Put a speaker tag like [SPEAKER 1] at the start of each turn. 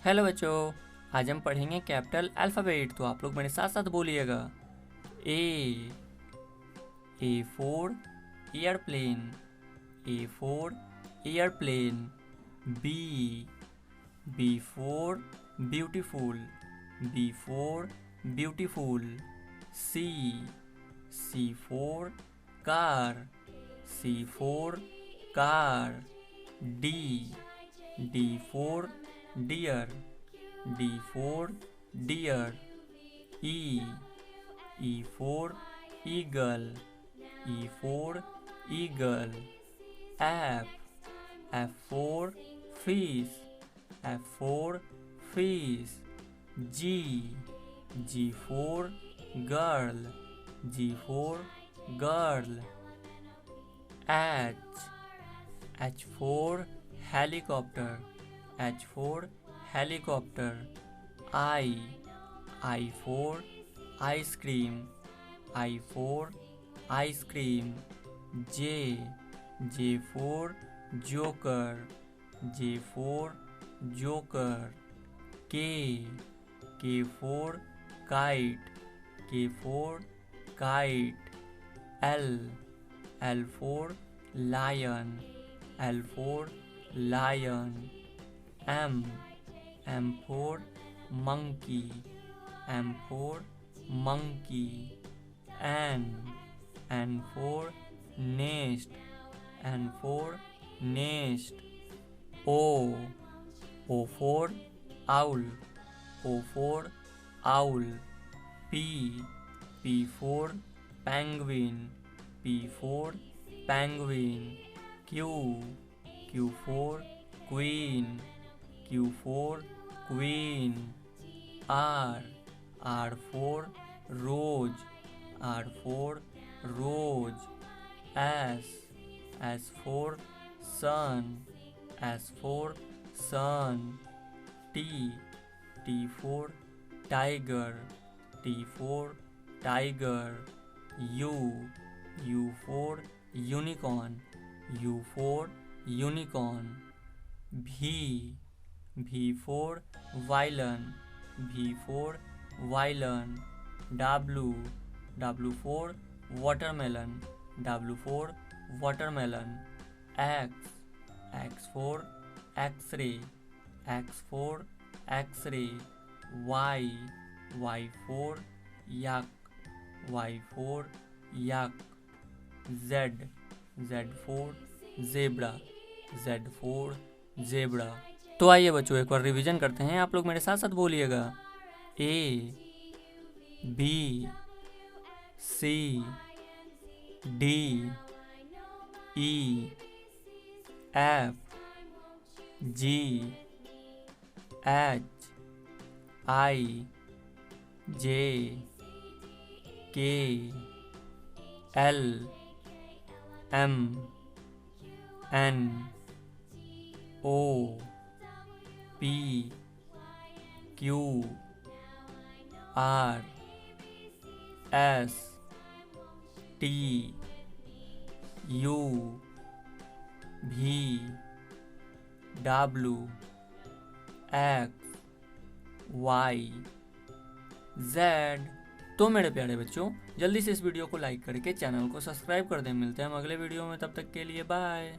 [SPEAKER 1] Hello बच्चों, आज हम पढ़ेंगे कैपिटल अल्फ़ाबेट। तो आप लोग मेरे साथ साथ बोलिएगा। A for airplane, A for airplane. B for beautiful, B for beautiful. C for car, C for car. D for deer, D for deer. E for eagle, E for eagle. F for fish, F for fish. G for girl, G for girl. H for helicopter, H for helicopter. I for ice cream, I for ice cream. J for joker, J for joker. K for kite, K for kite. L for lion, L for lion. M for monkey, M for monkey. N for nest, N for nest. O for owl, O for owl. P for penguin, P for penguin. Q for queen, Q for queen. R for rose, R for rose. S for sun, S for sun. T for tiger, T for tiger. U for unicorn, U for unicorn. V for violin, V for violin. W for watermelon, W for watermelon. X for x-ray, X for x-ray. Y for yak, Y for yak. Z for zebra, Z for zebra. तो आइए बच्चों एक बार revision करते हैं। आप लोग मेरे साथ साथ बोलिएगा। A B C D E F G H I J K L M N O P Q R S T U V W X Y Z। तो मेरे प्यारे बच्चों, जल्दी से इस वीडियो को लाइक करके चैनल को सब्सक्राइब कर दें। मिलते हैं हम अगले वीडियो में, तब तक के लिए बाय।